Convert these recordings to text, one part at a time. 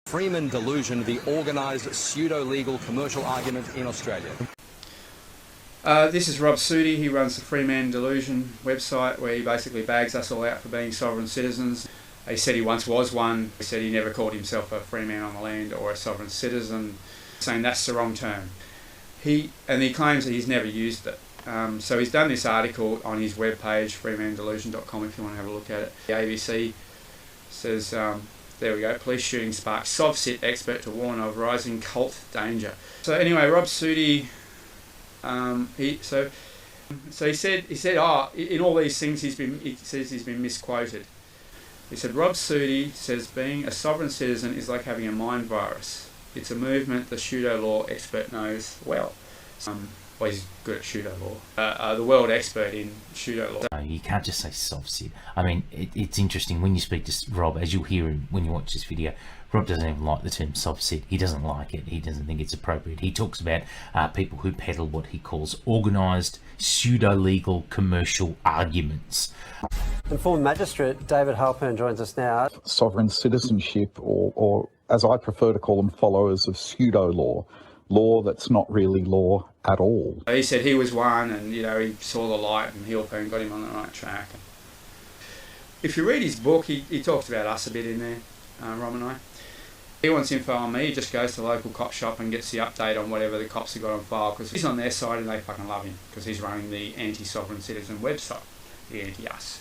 Freeman delusion, the organised pseudo-legal commercial argument in Australia. This is Rob Sudi. He runs the Freeman Delusion website where he basically bags us all out for being sovereign citizens. He said he once was one. He said he never called himself a free man on the land or a sovereign citizen, saying that's the wrong term. He claims that he's never used it. So he's done this article on his webpage, freemandelusion.com, if you want to have a look at it. The ABC says, there we go, police shooting sparks SovSit expert to warn of rising cult danger. So anyway, Rob Sudi, he said, in all these things he says he's been misquoted. He said, Rob Sudi says being a sovereign citizen is like having a mind virus. It's a movement the pseudo law expert knows well. Well, he's good at pseudo law. The world expert in pseudo law. No, you can't just say SovSit. I mean, it's interesting when you speak to Rob, as you'll hear him when you watch this video. Rob doesn't even like the term SovSit. He doesn't like it. He doesn't think it's appropriate. He talks about people who peddle what he calls organised, pseudo-legal commercial arguments. And former magistrate David Halpern joins us now. Sovereign citizenship, or as I prefer to call them, followers of pseudo-law. Law that's not really law at all. He said he was one, and he saw the light, and Halpern got him on the right track. If you read his book, he talks about us a bit in there, Rob and I. He wants info on me, he just goes to the local cop shop and gets the update on whatever the cops have got on file, because he's on their side and they fucking love him, because he's running the anti-sovereign citizen website, the anti-us.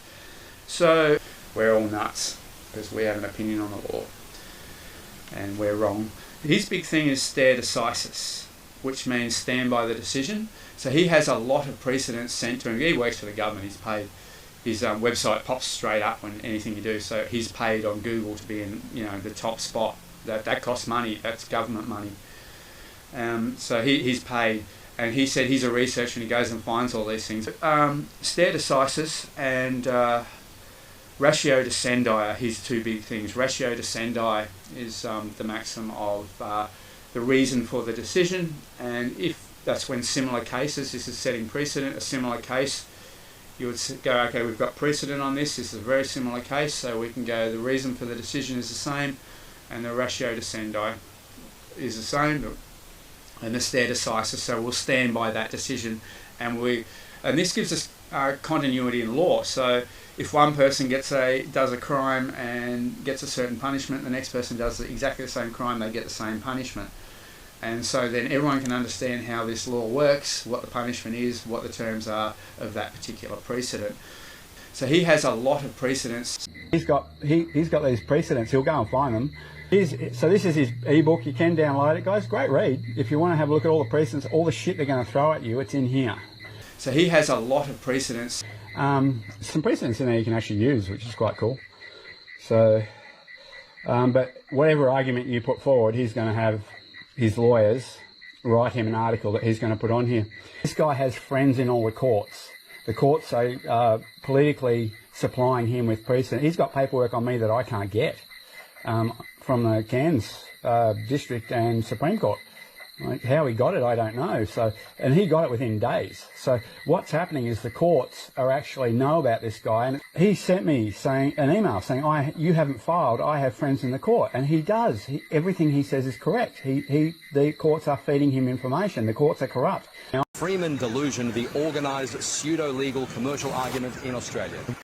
So we're all nuts, because we have an opinion on the law, and we're wrong. His big thing is stare decisis, which means stand by the decision. So he has a lot of precedents sent to him. He works for the government, he's paid. His website pops straight up when anything you do, so he's paid on Google to be in the top spot. That costs money, that's government money. So he's paid, and he said he's a researcher and he goes and finds all these things. Stare decisis and ratio descendi are his two big things. Ratio descendi is the maxim of the reason for the decision, and if that's when similar cases, this is setting precedent, a similar case, you would go, okay, we've got precedent on this is a very similar case, so we can go, the reason for the decision is the same, and the ratio descendi is the same, and the stare decisis, so we'll stand by that decision, and this gives us continuity in law. So if one person does a crime and gets a certain punishment, the next person does exactly the same crime, they get the same punishment. And so then everyone can understand how this law works, what the punishment is, what the terms are of that particular precedent. So he has a lot of precedents. He's got these precedents, he'll go and find them. So this is his ebook, you can download it, guys, great read. If you want to have a look at all the precedents, all the shit they're going to throw at you, it's in here. So he has a lot of precedents. Some precedents in there you can actually use, which is quite cool. So, but whatever argument you put forward, he's going to have his lawyers write him an article that he's going to put on here. This guy has friends in all the courts. The courts are politically supplying him with precedent. He's got paperwork on me that I can't get from the Cairns District and Supreme Court. Like, how he got it, I don't know. So, and he got it within days. So what's happening is the courts are actually know about this guy, and he sent me an email saying, you haven't filed, I have friends in the court. And he does. Everything he says is correct. The courts are feeding him information. The courts are corrupt. Freeman delusion, the organised pseudo-legal commercial argument in Australia.